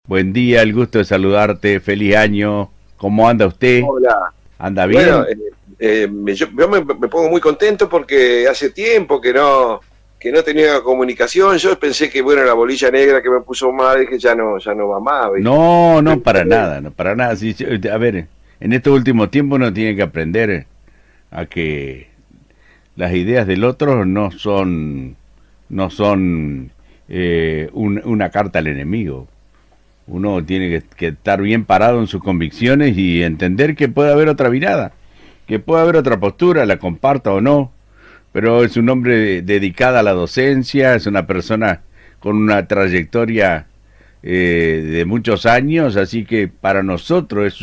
Buen día, el gusto de saludarte, feliz año. ¿Cómo anda usted? Hola. ¿Anda Bueno, bien? yo me pongo muy contento porque hace tiempo que no tenía comunicación. Yo pensé que, bueno, la bolilla negra que me puso mal, que ya no va más, ¿viste? No, no Pero, para nada, no para nada. Sí, sí, a ver, en estos últimos tiempos uno tiene que aprender a que las ideas del otro no son una carta al enemigo. Uno tiene que estar bien parado en sus convicciones y entender que puede haber otra mirada, que puede haber otra postura, la comparta o no, pero es un hombre dedicado a la docencia, es una persona con una trayectoria de muchos años, así que para nosotros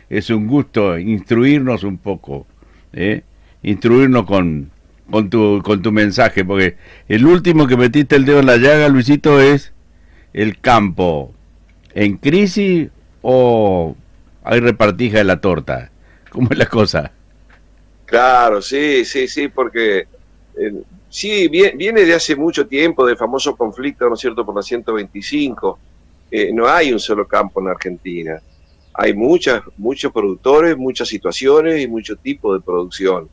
es un gusto instruirnos un poco, ¿eh? Instruirnos con tu mensaje, porque el último que metiste el dedo en la llaga, Luisito, es el campo en crisis o hay repartija de la torta. ¿Cómo es la cosa? claro, sí, sí, sí, porque sí, viene de hace mucho tiempo, del famoso conflicto, ¿no es cierto?, por la 125. No hay un solo campo en Argentina. Hay muchos productores, muchas situaciones y mucho tipo de producción.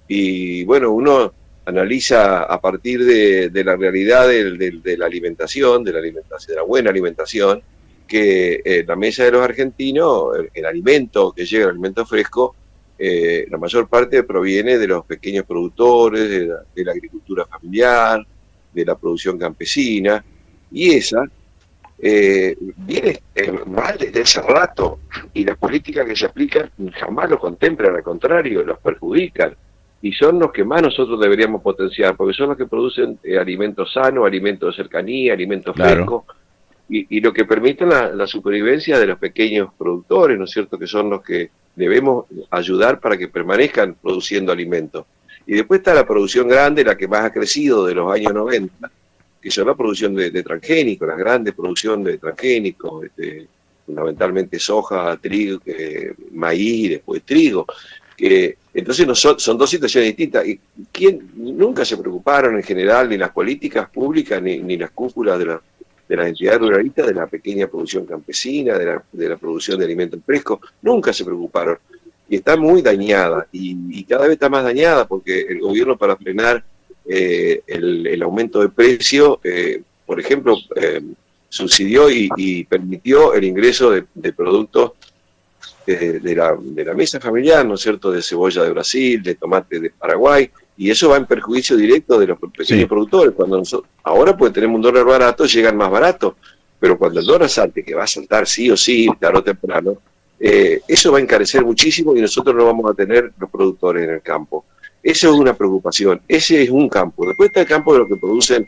Y bueno, uno analiza a partir de la realidad de la alimentación, de la buena alimentación, que la mesa de los argentinos, el alimento que llega, el alimento fresco, la mayor parte proviene de los pequeños productores, de la agricultura familiar, de la producción campesina, y esa viene mal desde hace rato, y las políticas que se aplican jamás lo contemplan, al contrario, los perjudican, y son los que más nosotros deberíamos potenciar, porque son los que producen alimentos sanos, alimentos de cercanía, alimentos Claro. frescos, y lo que permite la supervivencia de los pequeños productores, ¿no es cierto?, que son los que debemos ayudar para que permanezcan produciendo alimentos. Y después está la producción grande, la que más ha crecido de los años 90, que son la producción de transgénicos, la grande producción de transgénicos, fundamentalmente soja, trigo, maíz y después trigo. Entonces son dos situaciones distintas. ¿Y quién nunca se preocuparon en general, ni las políticas públicas, ni las cúpulas de las entidades ruralistas, de la pequeña producción campesina, de la producción de alimentos frescos? Nunca se preocuparon. Y está muy dañada, y cada vez está más dañada porque el gobierno, para frenar el aumento de precio, por ejemplo, subsidió y permitió el ingreso de productos de la mesa familiar, ¿no es cierto?, de cebolla de Brasil, de tomate de Paraguay, y eso va en perjuicio directo de los pequeños Sí. productores. Ahora, pues, tenemos un dólar barato, llegan más baratos, pero cuando el dólar salte, que va a saltar sí o sí, tarde o temprano, eso va a encarecer muchísimo y nosotros no vamos a tener los productores en el campo. Eso es una preocupación, ese es un campo. Después está el campo de lo que producen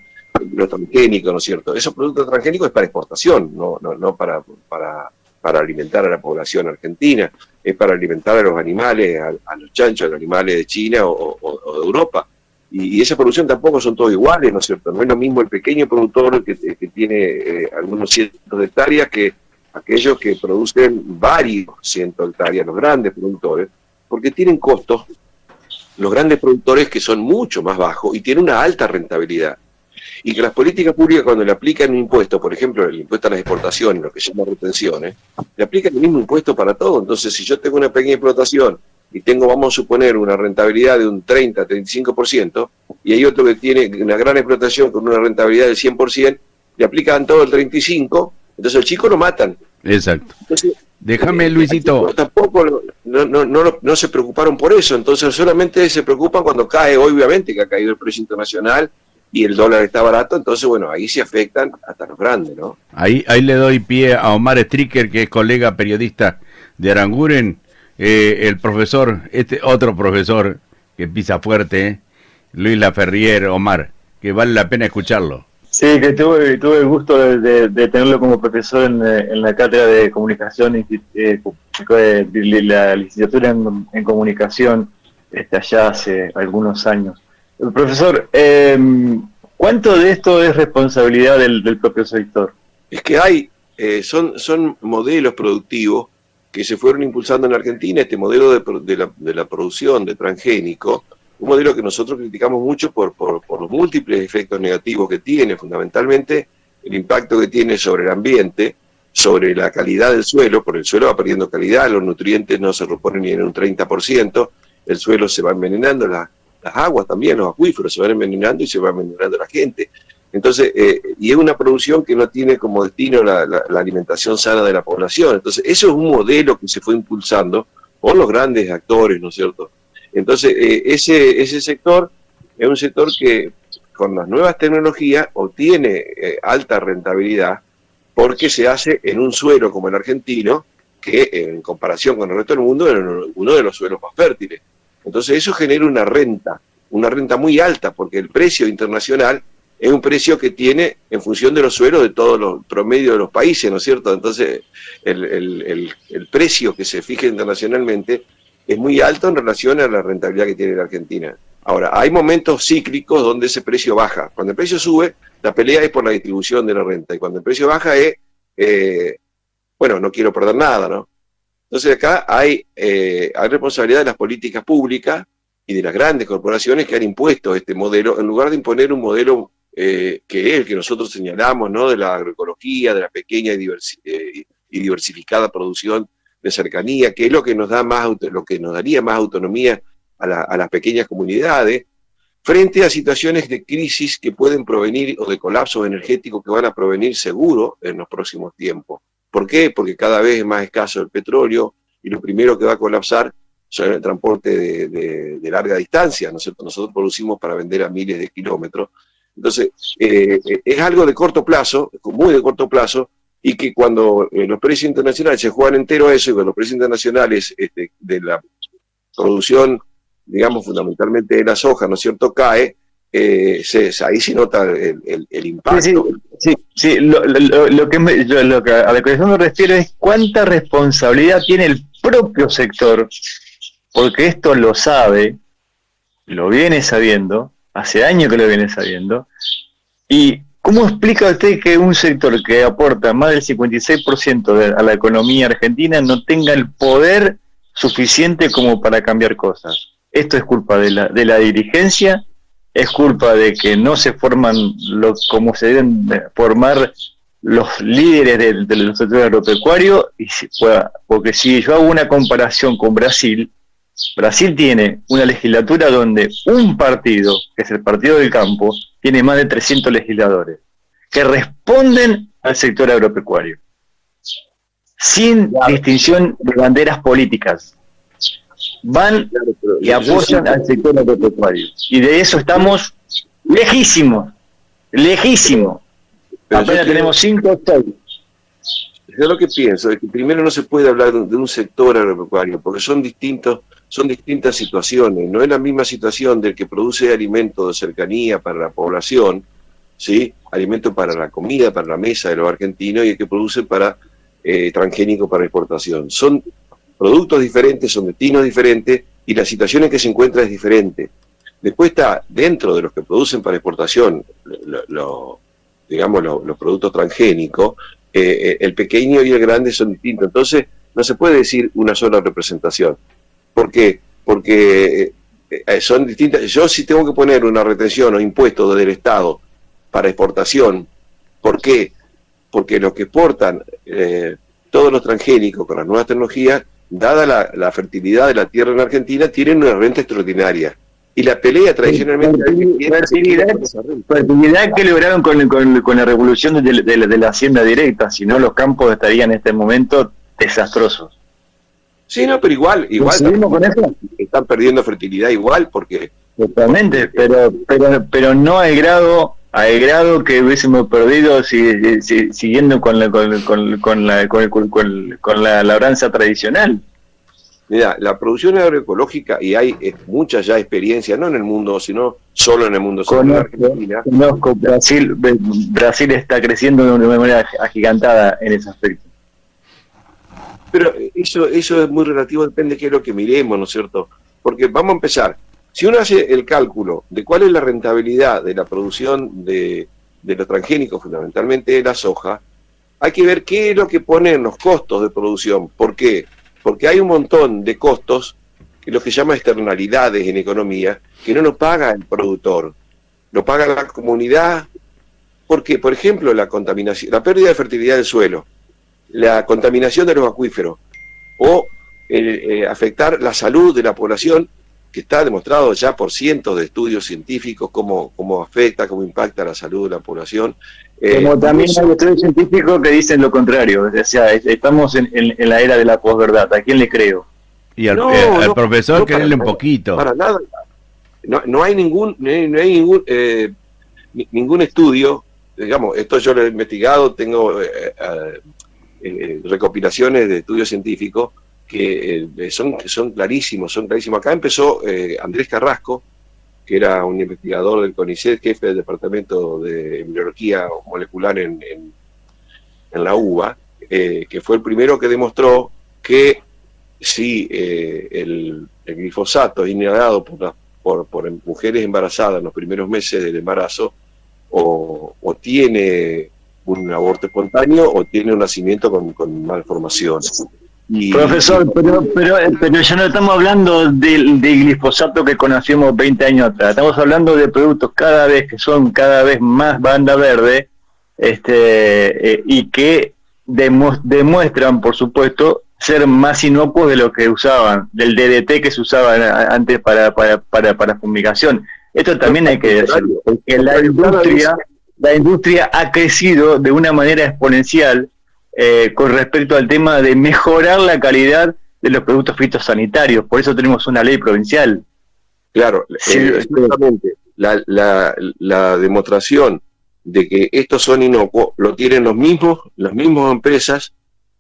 los transgénicos, ¿no es cierto? Esos productos transgénicos es para exportación, no para alimentar a la población argentina, es para alimentar a los animales, a los chanchos, a los animales de China o de Europa. Y esa producción tampoco son todos iguales, ¿no es cierto? No es lo mismo el pequeño productor que tiene algunos cientos de hectáreas que aquellos que producen varios cientos de hectáreas, los grandes productores, porque tienen costos, los grandes productores, que son mucho más bajos y tienen una alta rentabilidad. Y que las políticas públicas, cuando le aplican un impuesto, por ejemplo, el impuesto a las exportaciones, lo que se llama retenciones, le aplican el mismo impuesto para todo. Entonces, si yo tengo una pequeña explotación y tengo, vamos a suponer, una rentabilidad de un 30-35%, y hay otro que tiene una gran explotación con una rentabilidad del 100%, le aplican todo el 35%, entonces el chico lo matan. Exacto. Entonces, Déjame, aquí Luisito. tampoco no se preocuparon por eso, entonces solamente se preocupan cuando cae, obviamente que ha caído el precio internacional y el dólar está barato, entonces bueno, ahí se afectan hasta los grandes, ¿no? Ahí le doy pie a Omar Stricker, que es colega periodista de Aranguren, el profesor, este otro profesor que pisa fuerte, Luis Laferrier, Omar, que vale la pena escucharlo. Sí, que tuve el gusto de tenerlo como profesor en la cátedra de comunicación, de la licenciatura en comunicación, allá hace algunos años. Profesor, ¿cuánto de esto es responsabilidad del propio sector? Es que son modelos productivos que se fueron impulsando en Argentina, este modelo de la producción de transgénico, un modelo que nosotros criticamos mucho por los múltiples efectos negativos que tiene, fundamentalmente el impacto que tiene sobre el ambiente, sobre la calidad del suelo, porque el suelo va perdiendo calidad, los nutrientes no se reponen ni en un 30%, el suelo se va envenenando, las aguas también, los acuíferos se van envenenando y se va envenenando la gente. Entonces, y es una producción que no tiene como destino la alimentación sana de la población. Entonces, eso es un modelo que se fue impulsando por los grandes actores, ¿no es cierto? Entonces, ese sector es un sector que con las nuevas tecnologías obtiene alta rentabilidad porque se hace en un suelo como el argentino, que en comparación con el resto del mundo es uno de los suelos más fértiles. Entonces eso genera una renta muy alta, porque el precio internacional es un precio que tiene en función de los suelos de todos los promedios de los países, ¿no es cierto? Entonces el precio que se fija internacionalmente es muy alto en relación a la rentabilidad que tiene la Argentina. Ahora, hay momentos cíclicos donde ese precio baja. Cuando el precio sube, la pelea es por la distribución de la renta. Y cuando el precio baja es, bueno, no quiero perder nada, ¿no? Entonces acá hay responsabilidad de las políticas públicas y de las grandes corporaciones que han impuesto este modelo, en lugar de imponer un modelo que es el que nosotros señalamos, ¿no? De la agroecología, de la pequeña y diversificada producción de cercanía, que es lo que nos da lo que nos daría más autonomía a las pequeñas comunidades, frente a situaciones de crisis que pueden provenir o de colapsos energéticos que van a provenir seguro en los próximos tiempos. ¿Por qué? Porque cada vez es más escaso el petróleo y lo primero que va a colapsar son el transporte de larga distancia, ¿no es cierto? Nosotros producimos para vender a miles de kilómetros. Entonces, es algo de corto plazo, muy de corto plazo, y que cuando los precios internacionales se juegan entero a eso, y cuando los precios internacionales de la producción, digamos, fundamentalmente de la soja, ¿no es cierto?, cae, ahí se nota el impacto. Sí, lo que a la que yo me refiero es cuánta responsabilidad tiene el propio sector, porque esto lo sabe, lo viene sabiendo, hace años que lo viene sabiendo, y ¿cómo explica usted que un sector que aporta más del 56% a la economía argentina no tenga el poder suficiente como para cambiar cosas? Esto es culpa de la dirigencia, es culpa de que no se forman como se deben formar los líderes del sector agropecuario, porque si yo hago una comparación con Brasil tiene una legislatura donde un partido, que es el Partido del Campo, tiene más de 300 legisladores, que responden al sector agropecuario, sin distinción de banderas políticas. Van y apoyan al sector agropecuario. Y de eso estamos lejísimos. Apenas tenemos 5 o 6. Yo lo que pienso es que primero no se puede hablar de un sector agropecuario, porque son distintas situaciones. No es la misma situación del que produce alimento de cercanía para la población, ¿sí? Alimento para la comida, para la mesa de los argentinos, y el que produce para transgénico para exportación. Son productos diferentes, son destinos diferentes, y la situación en que se encuentra es diferente. Después está, dentro de los que producen para exportación, digamos, los productos transgénicos, el pequeño y el grande son distintos. Entonces, no se puede decir una sola representación. ¿Por qué? Porque son distintas. Yo si tengo que poner una retención o impuestos del Estado para exportación, ¿por qué? Porque los que exportan todos los transgénicos con las nuevas tecnologías, dada la fertilidad de la tierra en Argentina, tienen una renta extraordinaria. Y la pelea tradicionalmente... Fertilidad que lograron con la revolución de la hacienda directa, si no los campos estarían en este momento desastrosos. Sí, no, pero igual con eso? Están perdiendo fertilidad igual, porque... Totalmente, pero no al grado que hubiésemos perdido siguiendo con la labranza tradicional. Mira, la producción agroecológica, y hay mucha ya experiencia, no en el mundo, sino solo en el mundo, sino en Argentina. Conozco, Brasil está creciendo de una manera agigantada en ese aspecto. Pero eso es muy relativo, depende de qué es lo que miremos, ¿no es cierto? Porque vamos a empezar. Si uno hace el cálculo de cuál es la rentabilidad de la producción de los transgénicos, fundamentalmente de la soja, hay que ver qué es lo que pone en los costos de producción. ¿Por qué? Porque hay un montón de costos, que lo que se llama externalidades en economía, que no lo paga el productor, lo paga la comunidad. ¿Por qué? Por ejemplo, la contaminación, la pérdida de fertilidad del suelo, la contaminación de los acuíferos o afectar la salud de la población, que está demostrado ya por cientos de estudios científicos cómo afecta, cómo impacta la salud de la población. Como también hay estudios científicos que dicen lo contrario, o sea, estamos en la era de la posverdad. ¿A quién le creo? Y al profesor creerle un poquito. Para nada. No hay ningún estudio, digamos, esto yo lo he investigado, tengo recopilaciones de estudios científicos que son clarísimos. Acá empezó Andrés Carrasco, que era un investigador del CONICET, jefe del departamento de biología molecular en la UBA, que fue el primero que demostró que si el glifosato es inhalado por mujeres embarazadas en los primeros meses del embarazo, o tiene un aborto espontáneo o tiene un nacimiento con malformación. Profesor, pero ya no estamos hablando del glifosato que conocíamos 20 años atrás, estamos hablando de productos que son cada vez más banda verde, y que demuestran, por supuesto, ser más inocuos de lo que usaban, del DDT que se usaba antes para fumigación. Esto también hay que decirlo, porque la industria ha crecido de una manera exponencial con respecto al tema de mejorar la calidad de los productos fitosanitarios. Por eso tenemos una ley provincial. Claro, exactamente. La demostración de que estos son inocuos lo tienen las mismas empresas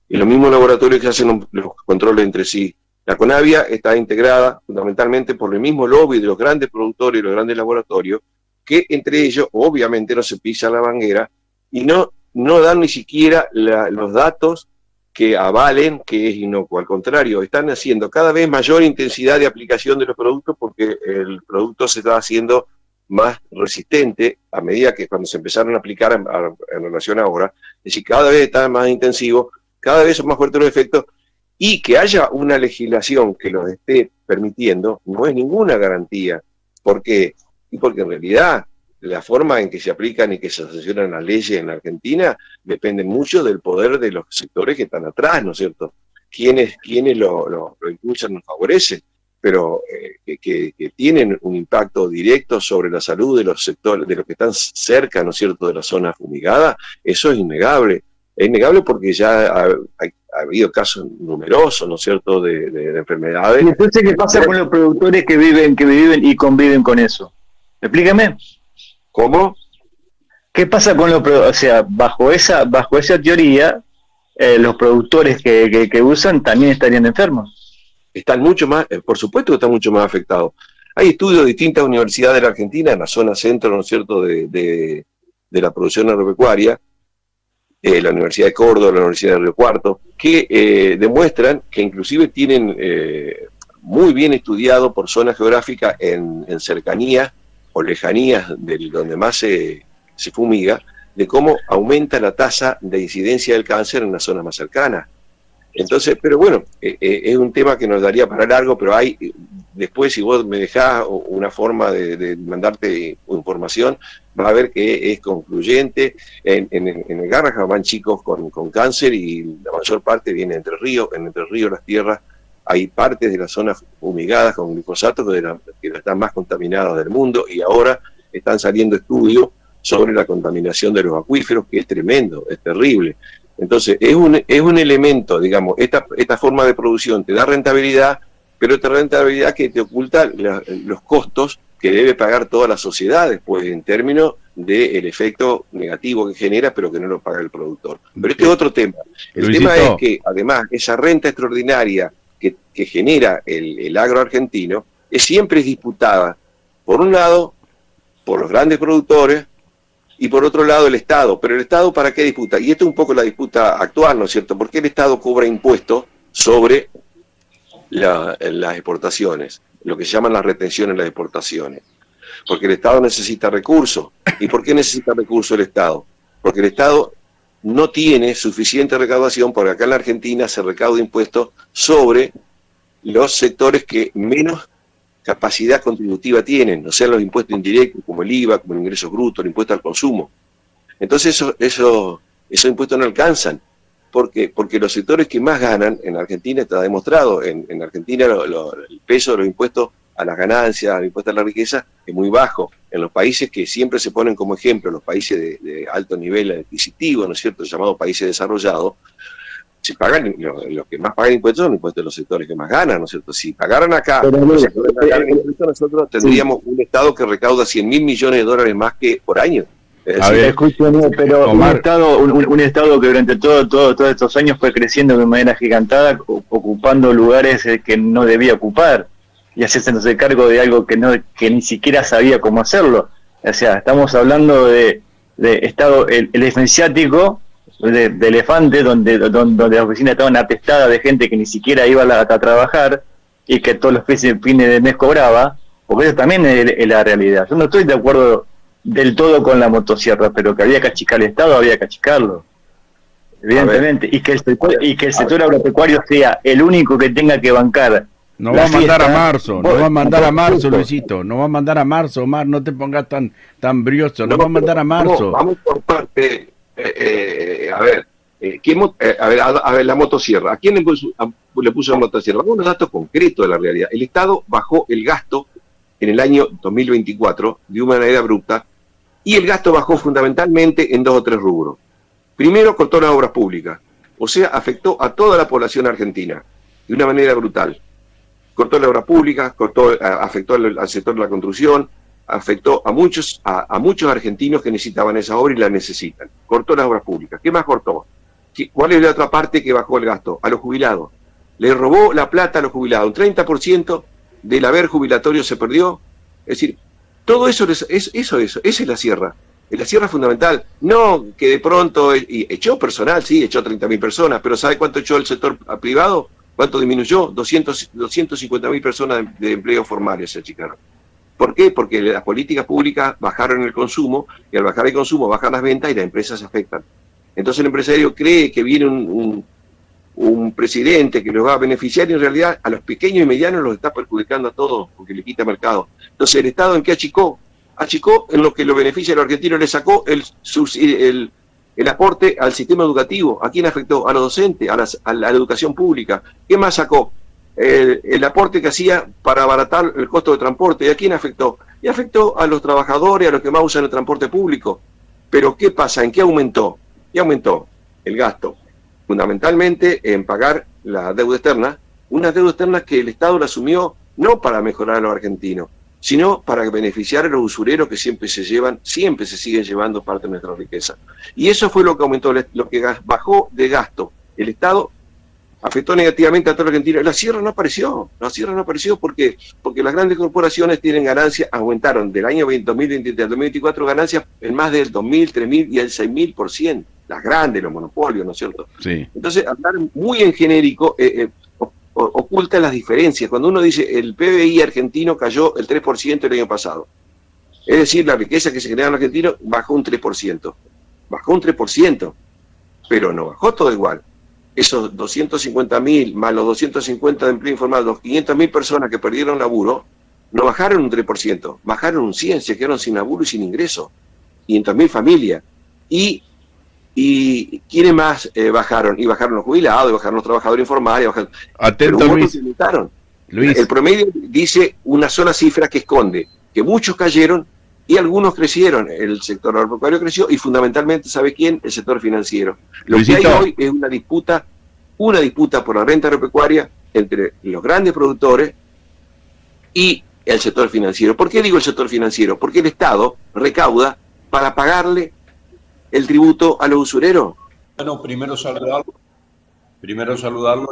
y los mismos laboratorios que hacen los controles entre sí. La Conavia está integrada fundamentalmente por el mismo lobby de los grandes productores y los grandes laboratorios, que entre ellos obviamente no se pisan la manguera y no dan ni siquiera los datos que avalen que es inocuo. Al contrario, están haciendo cada vez mayor intensidad de aplicación de los productos porque el producto se está haciendo más resistente a medida que cuando se empezaron a aplicar en relación a ahora. Es decir, cada vez está más intensivo, cada vez son más fuertes los efectos, y que haya una legislación que los esté permitiendo no es ninguna garantía. ¿Por qué? Y porque en realidad la forma en que se aplican y que se sancionan las leyes en la Argentina depende mucho del poder de los sectores que están atrás, ¿no es cierto? Quienes lo impulsan nos favorecen, pero que tienen un impacto directo sobre la salud de los sectores, de los que están cerca, ¿no es cierto?, de la zona fumigada, eso es innegable. Es innegable porque ya ha habido casos numerosos, ¿no es cierto?, de enfermedades. ¿Y entonces qué pasa con los productores que viven y conviven con eso? Explícame. ¿Cómo? ¿Qué pasa con o sea, bajo esa teoría, los productores que usan también estarían enfermos? Están mucho más, por supuesto que están mucho más afectados. Hay estudios de distintas universidades de la Argentina, en la zona centro, ¿no es cierto?, de la producción agropecuaria, la Universidad de Córdoba, la Universidad de Río Cuarto, que demuestran que inclusive tienen muy bien estudiado por zona geográfica en cercanías o lejanías de donde más se fumiga, de cómo aumenta la tasa de incidencia del cáncer en las zonas más cercanas. Entonces, pero bueno, es un tema que nos daría para largo, pero hay, después si vos me dejás una forma de mandarte información, vas a ver que es concluyente. En el Garrahan van chicos con cáncer y la mayor parte viene de Entre Ríos. En Entre Ríos, las tierras, hay partes de las zonas fumigadas con glifosato que están más contaminadas del mundo, y ahora están saliendo estudios sobre la contaminación de los acuíferos, que es tremendo, es terrible. Entonces, es un elemento, digamos, esta forma de producción te da rentabilidad, pero esta rentabilidad que te oculta los costos que debe pagar toda la sociedad después, en términos del efecto negativo que genera, pero que no lo paga el productor. Pero este es otro tema. El tema es que, además, esa renta extraordinaria que genera el agro argentino siempre es disputada, por un lado, por los grandes productores, y por otro lado el Estado. Pero el Estado, ¿para qué disputa? Y esto es un poco la disputa actual, ¿no es cierto? ¿Por qué el Estado cobra impuestos sobre las exportaciones? Lo que se llaman las retenciones en las exportaciones. Porque el Estado necesita recursos. ¿Y por qué necesita recursos el Estado? Porque el Estado no tiene suficiente recaudación, porque acá en la Argentina se recauda impuestos sobre los sectores que menos capacidad contributiva tienen, o sea, los impuestos indirectos, como el IVA, como el ingreso bruto, el impuesto al consumo. Entonces esos impuestos no alcanzan. ¿Por qué? Porque los sectores que más ganan en Argentina, está demostrado, en Argentina el peso de los impuestos a las ganancias, al impuesto a la riqueza, es muy bajo. En los países que siempre se ponen como ejemplo, los países de alto nivel adquisitivo, ¿no es cierto?, llamados países desarrollados, si pagan, los que más pagan impuestos son impuestos de los sectores que más ganan, ¿no es cierto? Si pagaran acá, nosotros tendríamos un Estado que recauda 100.000 millones de dólares más que por año. A ver, escúchame, pero un Estado que durante todos estos años fue creciendo de manera agigantada, ocupando lugares que no debía ocupar y haciéndose cargo de algo que ni siquiera sabía cómo hacerlo. O sea, estamos hablando de Estado el asiático, de elefante, donde las oficinas estaban atestadas de gente que ni siquiera iba a trabajar y que todos los fines de mes cobraba, porque eso también es la realidad. Yo no estoy de acuerdo del todo con la motosierra, pero que había que achicar el Estado, había que achicarlo, evidentemente, y que el sector agropecuario sea el único que tenga que bancar. No va a mandar a marzo, Luisito, no va a mandar a marzo, Omar, no te pongas tan brioso, no va a mandar a marzo. Vamos por parte. A ver, la motosierra. ¿A quién le puso la motosierra? Vamos a unos datos concretos de la realidad. El Estado bajó el gasto en el año 2024 de una manera abrupta, y el gasto bajó fundamentalmente en 2 o 3 rubros. Primero, cortó las obras públicas, o sea, afectó a toda la población argentina de una manera brutal. Cortó las obras públicas, afectó al sector de la construcción, afectó a muchos argentinos que necesitaban esa obra y la necesitan. Cortó las obras públicas. ¿Qué más cortó? ¿Cuál es la otra parte que bajó el gasto? A los jubilados. Le robó la plata a los jubilados. Un 30% del haber jubilatorio se perdió. Es decir, todo eso esa es la sierra. Es la sierra fundamental. No que de pronto echó personal, sí, echó 30.000 personas, pero ¿sabe cuánto echó el sector privado? ¿Cuánto disminuyó? 250.000 personas de empleo formales se achicaron. ¿Por qué? Porque las políticas públicas bajaron el consumo, y al bajar el consumo bajan las ventas y las empresas se afectan. Entonces el empresario cree que viene un presidente que los va a beneficiar, y en realidad a los pequeños y medianos los está perjudicando a todos porque le quita mercado. Entonces el Estado, ¿en qué achicó? Achicó en lo que lo beneficia a los argentinos, le sacó el aporte al sistema educativo. ¿A quién afectó? A los docentes, a la educación pública. ¿Qué más sacó? El aporte que hacía para abaratar el costo de transporte. ¿Y a quién afectó? Y afectó a los trabajadores, a los que más usan el transporte público. Pero ¿qué pasa? ¿En qué aumentó? Y aumentó el gasto, fundamentalmente en pagar la deuda externa, una deuda externa que el Estado la asumió no para mejorar a los argentinos, sino para beneficiar a los usureros que siempre se siguen llevando parte de nuestra riqueza. Y eso fue lo que aumentó, lo que bajó de gasto el Estado, afectó negativamente a todo el argentino. La sierra no apareció porque las grandes corporaciones tienen ganancias, aumentaron del año 2023 al 2024 ganancias en más del 2.000, 3.000 y el 6.000%. Las grandes, los monopolios, ¿no es cierto? Sí. Entonces, hablar muy en genérico oculta las diferencias. Cuando uno dice el PBI argentino cayó el 3% el año pasado, es decir, la riqueza que se genera en Argentina bajó un 3%, pero no bajó todo igual. Esos 250.000 más los 250 de empleo informal, los 500.000 personas que perdieron laburo, no bajaron un 3%, bajaron un 100%, se quedaron sin laburo y sin ingreso. 500.000 familias. Y ¿quiénes más bajaron? Y bajaron los jubilados, y bajaron los trabajadores informales. Atento, Luis. Luis. El promedio dice una sola cifra que esconde que muchos cayeron y algunos crecieron. El sector agropecuario creció y fundamentalmente, ¿sabe quién? El sector financiero. Lo Luisito. Que hay hoy es una disputa por la renta agropecuaria entre los grandes productores y el sector financiero. ¿Por qué digo el sector financiero? Porque el Estado recauda para pagarle el tributo a los usureros. Bueno, primero saludarlo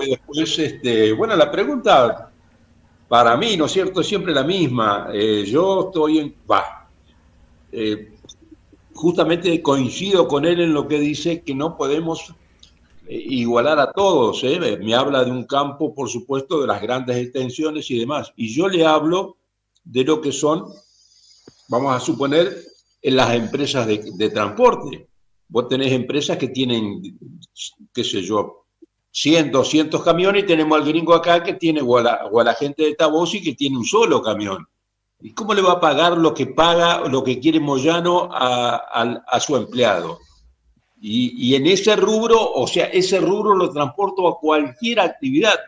y después, bueno, la pregunta para mí, ¿no es cierto?, es siempre la misma. Yo estoy justamente coincido con él en lo que dice que no podemos igualar a todos. Me habla de un campo, por supuesto, de las grandes extensiones y demás. Y yo le hablo de lo que son, vamos a suponer, en las empresas de transporte. Vos tenés empresas que tienen, qué sé yo, 100, 200 camiones, y tenemos al gringo acá que tiene, o a la gente de Tabosi que tiene un solo camión. ¿Y cómo le va a pagar lo que paga, lo que quiere Moyano a su empleado? Y en ese rubro, o sea, ese rubro lo transporto a cualquier actividad.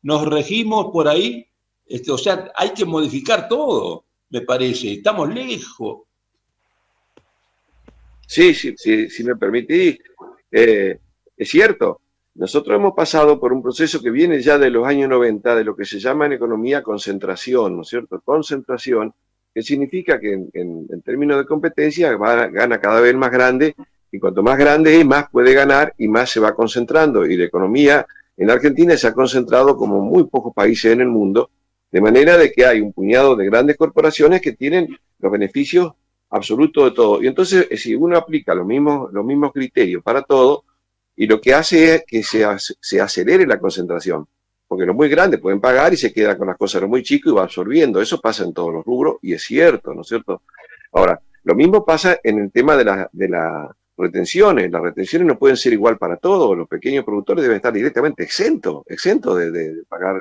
Nos regimos por ahí, o sea, hay que modificar todo, me parece. Estamos lejos. Sí, si me permitís, es cierto. Nosotros hemos pasado por un proceso que viene ya de los años 90, de lo que se llama en economía concentración, ¿no es cierto? Concentración, que significa que en términos de competencia gana cada vez más grande, y cuanto más grande es, más puede ganar y más se va concentrando. Y la economía en Argentina se ha concentrado como muy pocos países en el mundo, de manera de que hay un puñado de grandes corporaciones que tienen los beneficios absolutos de todo. Y entonces, si uno aplica los mismos criterios para todo, y lo que hace es que se acelere la concentración, porque los muy grandes pueden pagar y se queda con las cosas de los muy chicos y va absorbiendo. Eso pasa en todos los rubros y es cierto, ¿no es cierto? Ahora, lo mismo pasa en el tema de las retenciones. Las retenciones no pueden ser igual para todos. Los pequeños productores deben estar directamente exentos de pagar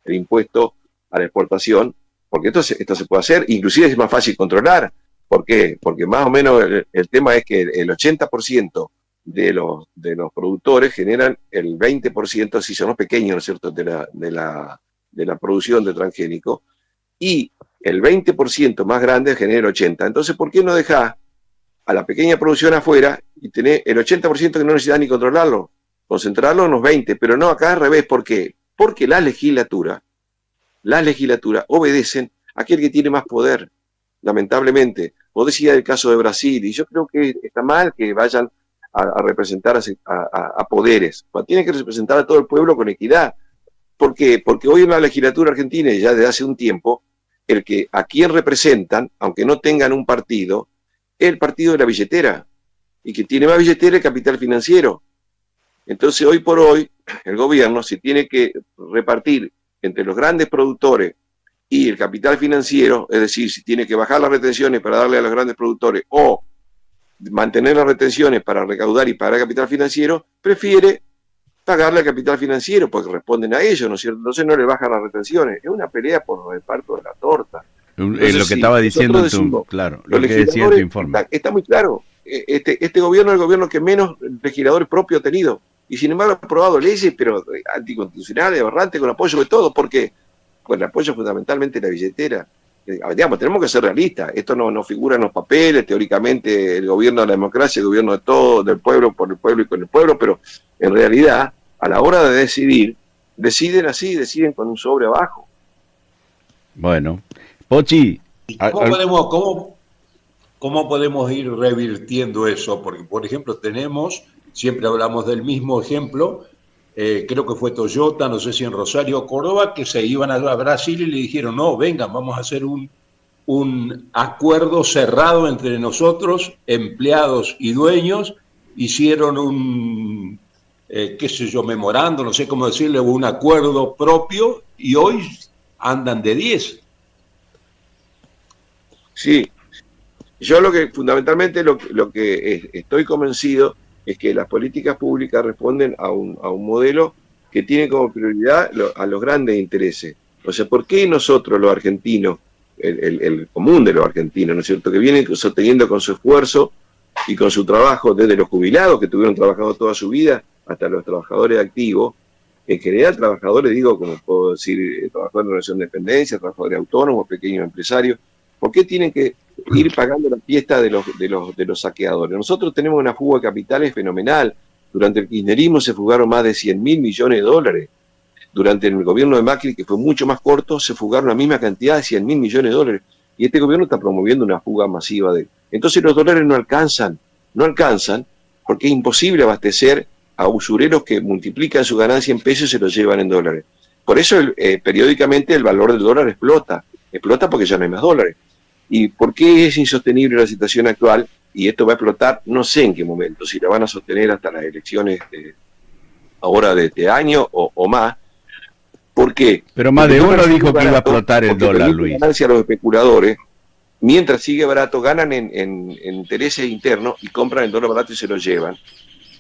el impuesto a la exportación, porque esto se puede hacer, inclusive es más fácil controlar. ¿Por qué? Porque más o menos el tema es que el 80% de los productores generan el 20%, si son los pequeños, ¿no es cierto?, de la producción de transgénicos, y el 20% más grande genera el 80%. Entonces, ¿por qué no dejar a la pequeña producción afuera y tener el 80% que no necesita ni controlarlo? Concentrarlo en los 20%, pero no, acá al revés. ¿Por qué? Porque las legislaturas obedecen a aquel que tiene más poder, lamentablemente. Vos decías el caso de Brasil, y yo creo que está mal que vayan a representar a poderes. Tienen que representar a todo el pueblo con equidad. ¿Por qué? Porque hoy en la legislatura argentina, y ya desde hace un tiempo, a quien representan, aunque no tengan un partido, es el partido de la billetera. Y que tiene más billetera el capital financiero. Entonces, hoy por hoy, el gobierno se tiene que repartir entre los grandes productores y el capital financiero, es decir, si tiene que bajar las retenciones para darle a los grandes productores o mantener las retenciones para recaudar y pagar el capital financiero, prefiere pagarle al capital financiero porque responden a ellos, ¿no es cierto? Entonces no le bajan las retenciones. Es una pelea por el reparto de la torta. Entonces, lo que estaba diciendo lo que decía en tu informe. Está muy claro. Este gobierno es el gobierno que menos legisladores propios ha tenido. Y sin embargo ha aprobado leyes, pero anticonstitucionales, aberrantes, con apoyo de todo. ¿Por qué? Con el apoyo fundamentalmente de la billetera. Digamos, tenemos que ser realistas. Esto no figura en los papeles. Teóricamente el gobierno de la democracia, el gobierno de todo, del pueblo, por el pueblo y con el pueblo, pero en realidad, a la hora de decidir, deciden con un sobre abajo. Bueno, Pochi. ¿Cómo podemos ir revirtiendo eso? Porque, por ejemplo, siempre hablamos del mismo ejemplo, creo que fue Toyota, no sé si en Rosario o Córdoba, que se iban a Brasil y le dijeron, no, vengan, vamos a hacer un acuerdo cerrado entre nosotros, empleados y dueños, hicieron un, memorando, no sé cómo decirle, un acuerdo propio, y hoy andan de 10. Sí, yo fundamentalmente lo que estoy convencido es que las políticas públicas responden a un modelo que tiene como prioridad a los grandes intereses. O sea, ¿por qué nosotros los argentinos, el común de los argentinos, ¿no es cierto?, que vienen sosteniendo con su esfuerzo y con su trabajo, desde los jubilados que estuvieron trabajando toda su vida hasta los trabajadores activos, en general trabajadores, digo, como puedo decir, trabajadores en relación de dependencia, trabajadores autónomos, pequeños empresarios, ¿por qué tienen que ir pagando la fiesta de los saqueadores? Nosotros tenemos una fuga de capitales fenomenal. Durante el kirchnerismo se fugaron más de 100.000 millones de dólares. Durante el gobierno de Macri, que fue mucho más corto, se fugaron la misma cantidad de 100.000 millones de dólares. Y este gobierno está promoviendo una fuga masiva Entonces los dólares no alcanzan porque es imposible abastecer a usureros que multiplican su ganancia en pesos y se los llevan en dólares. Por eso periódicamente el valor del dólar explota porque ya no hay más dólares. ¿Y por qué es insostenible la situación actual? Y esto va a explotar, no sé en qué momento, si la van a sostener hasta las elecciones ahora de este año o más. ¿Por qué? Pero más de uno dijo que iba a explotar el dólar, Luis. Ganancia a los especuladores, mientras sigue barato, ganan en intereses internos y compran el dólar barato y se lo llevan.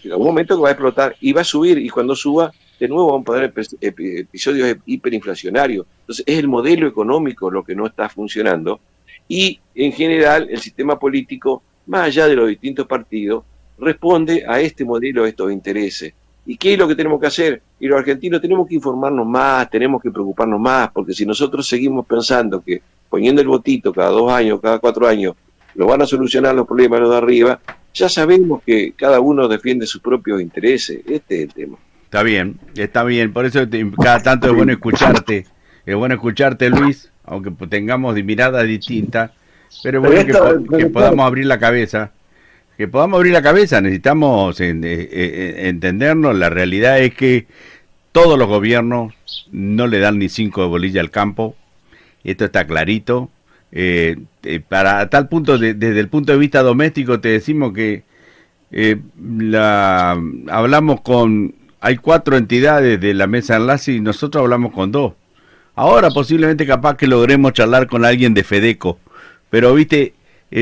En algún momento va a explotar y va a subir, y cuando suba, de nuevo vamos a tener episodios hiperinflacionarios. Entonces es el modelo económico lo que no está funcionando. Y en general el sistema político, más allá de los distintos partidos, responde a este modelo, a estos intereses. ¿Y qué es lo que tenemos que hacer? Y los argentinos tenemos que informarnos más, tenemos que preocuparnos más, porque si nosotros seguimos pensando que poniendo el votito cada 2 años, cada 4 años, nos van a solucionar los problemas los de arriba, ya sabemos que cada uno defiende sus propios intereses. Este es el tema. Está bien, por eso cada tanto es bueno escucharte, Luis, aunque tengamos miradas distintas, pero es bueno que podamos abrir la cabeza. Que podamos abrir la cabeza, necesitamos entendernos. La realidad es que todos los gobiernos no le dan ni 5 de bolilla al campo, esto está clarito. Para tal punto, desde el punto de vista doméstico, te decimos que hablamos hay 4 entidades de la mesa de enlace y nosotros hablamos con 2. Ahora posiblemente capaz que logremos charlar con alguien de Fedeco, pero viste,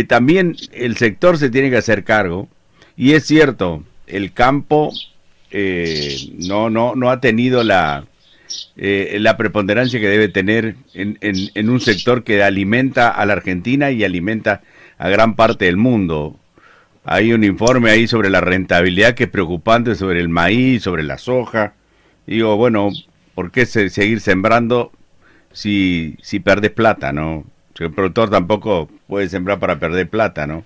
también el sector se tiene que hacer cargo, y es cierto, el campo no ha tenido la preponderancia que debe tener en un sector que alimenta a la Argentina y alimenta a gran parte del mundo. Hay un informe ahí sobre la rentabilidad que es preocupante, sobre el maíz, sobre la soja. Digo, bueno, ¿por qué seguir sembrando si perdés plata, no? El productor tampoco puede sembrar para perder plata, ¿no?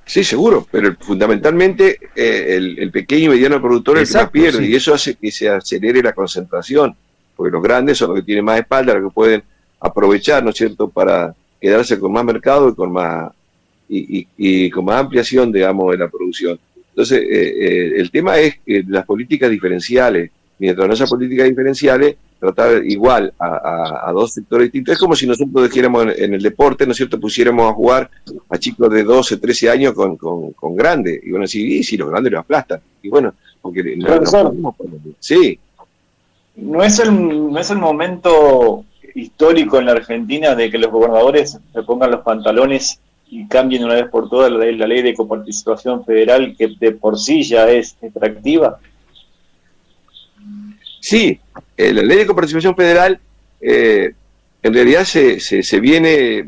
Sí, seguro, pero fundamentalmente el pequeño y mediano productor es el que más pierde, sí. Y eso hace que se acelere la concentración, porque los grandes son los que tienen más espalda, los que pueden aprovechar, ¿no es cierto?, para quedarse con más mercado y con más y con más ampliación, digamos, de la producción. Entonces, el tema es que las políticas diferenciales, mientras no haya políticas diferenciales, tratar igual a 2 sectores distintos. Es como si nosotros dijéramos en el deporte, ¿no es cierto?, pusiéramos a jugar a chicos de 12, 13 años con grandes. Y bueno, sí, los grandes los aplastan. Y bueno, porque sí. ¿No es el momento histórico en la Argentina de que los gobernadores se pongan los pantalones y cambien una vez por todas la ley de coparticipación federal, que de por sí ya es atractiva? Sí, la ley de coparticipación federal en realidad se viene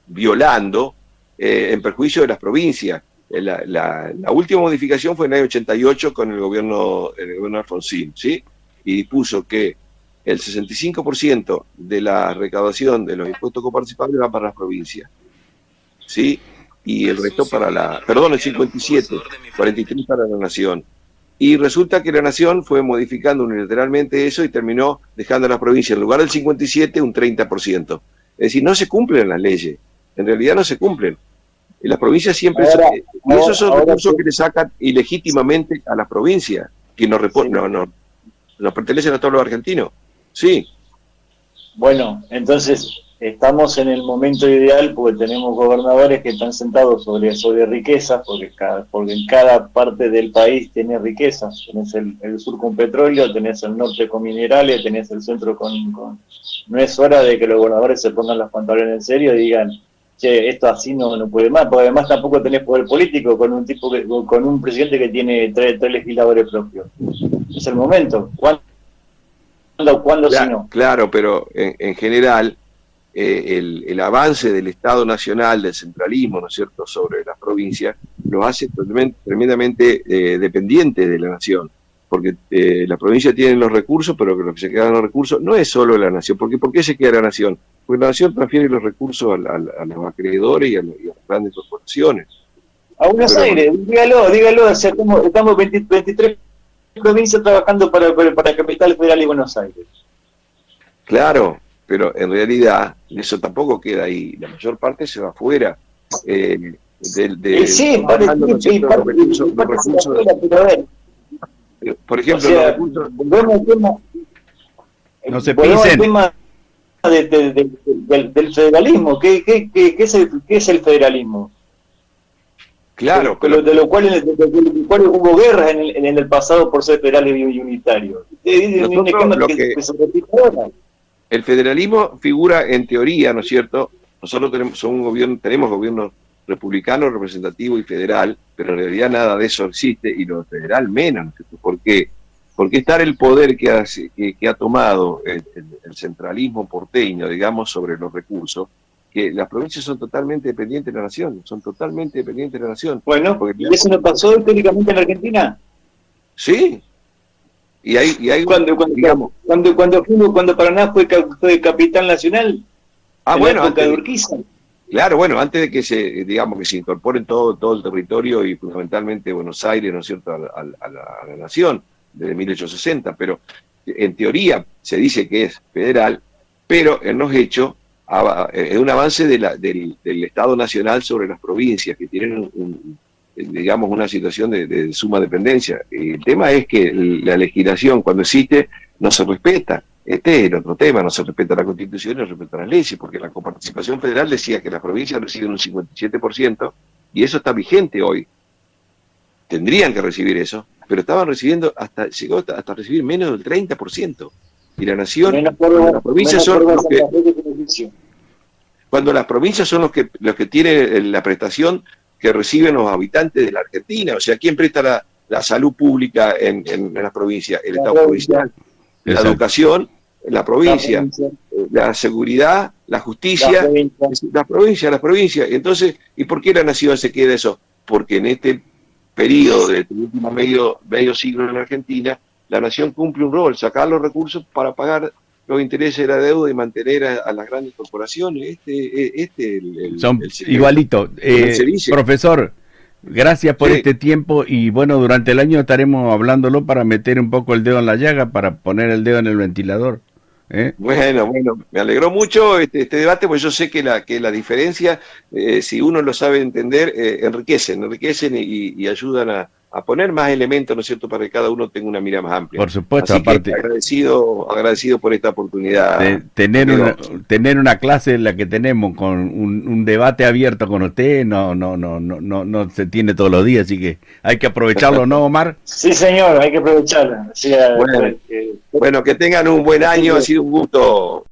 violando en perjuicio de las provincias. La última modificación fue en el año 88 con el gobierno Alfonsín, ¿sí? Y dispuso que el 65% de la recaudación de los impuestos coparticipables va para las provincias, ¿sí? Y el resto el 57, 43 para la nación. Y resulta que la nación fue modificando unilateralmente eso y terminó dejando a las provincias, en lugar del 57, un 30%. Es decir, no se cumplen las leyes. En realidad no se cumplen. Y las provincias siempre... y esos son recursos que le sacan ilegítimamente a las provincias, que nos pertenecen a todos los argentinos. Sí. Bueno, entonces estamos en el momento ideal porque tenemos gobernadores que están sentados sobre riquezas, porque en cada parte del país tiene riquezas. Tenés el sur con petróleo, tenés el norte con minerales, tenés el centro con... No es hora de que los gobernadores se pongan los pantalones en serio y digan, che, esto así no puede más, porque además tampoco tenés poder político con un presidente que tiene tres legisladores propios. Es el momento. ¿Cuándo si no? Claro, pero en general... el avance del Estado Nacional, del centralismo, ¿no es cierto?, sobre las provincias, los hace tremendamente dependientes de la nación, porque las provincias tienen los recursos, pero que lo que se quedan los recursos no es solo la nación. ¿Por qué se queda la nación? Porque la nación transfiere los recursos a los acreedores y a las grandes corporaciones. A Buenos Aires, dígalo, estamos 23 provincias trabajando para Capital Federal y Buenos Aires. Claro, pero en realidad eso tampoco queda ahí, la mayor parte se va afuera. Por ejemplo, los recursos... No se pisen. El tema del federalismo. ¿Qué es el federalismo? Claro, pero de lo cual hubo guerras en el pasado por ser federales y unitarios. El federalismo figura en teoría, ¿no es cierto? Nosotros tenemos gobierno republicano, representativo y federal, pero en realidad nada de eso existe, y lo federal menos, ¿no es cierto? ¿Por qué? Porque está el poder que ha tomado el centralismo porteño, digamos, sobre los recursos, que las provincias son totalmente dependientes de la nación, son totalmente dependientes de la nación. Bueno, porque, ¿y eso no pasó históricamente en la Argentina? Sí, y hay Cuando Paraná fue capital nacional, en bueno, la época de antes, Urquiza. claro, bueno, antes de que se incorporen todo el territorio y fundamentalmente Buenos Aires, ¿no es cierto?, a la nación, desde 1860, pero en teoría se dice que es federal, pero en los hechos es un avance del Estado Nacional sobre las provincias, que tienen digamos, una situación de suma dependencia. El tema es que la legislación, cuando existe, no se respeta. Este es el otro tema, no se respeta la Constitución, no se respetan las leyes, porque la coparticipación federal decía que las provincias reciben un 57%, y eso está vigente hoy. Tendrían que recibir eso, pero estaban recibiendo llegó hasta recibir menos del 30%. Y la nación, cuando las provincias son los que tienen la prestación que reciben los habitantes de la Argentina. O sea, ¿quién presta la salud pública en las provincias? El Estado provincial. La educación, la provincia. La seguridad, la justicia, las provincias. Entonces, ¿y por qué la nación se queda eso? Porque en este periodo del último medio siglo en la Argentina, la nación cumple un rol, sacar los recursos para pagar los intereses de la deuda y mantener a las grandes corporaciones. Igualito. Profesor, gracias por este tiempo y bueno, durante el año estaremos hablándolo para meter un poco el dedo en la llaga, para poner el dedo en el ventilador. Bueno, me alegró mucho este debate, porque yo sé que la diferencia, si uno lo sabe entender, enriquecen y ayudan a poner más elementos, ¿no es cierto?, para que cada uno tenga una mira más amplia. Por supuesto, así aparte. Que agradecido por esta oportunidad. De tener una clase en la que tenemos, con un debate abierto con usted, no se tiene todos los días, así que hay que aprovecharlo, ¿no, Omar? Sí, señor, hay que aprovecharlo. Bueno, que tengan un buen año, ha sido un gusto.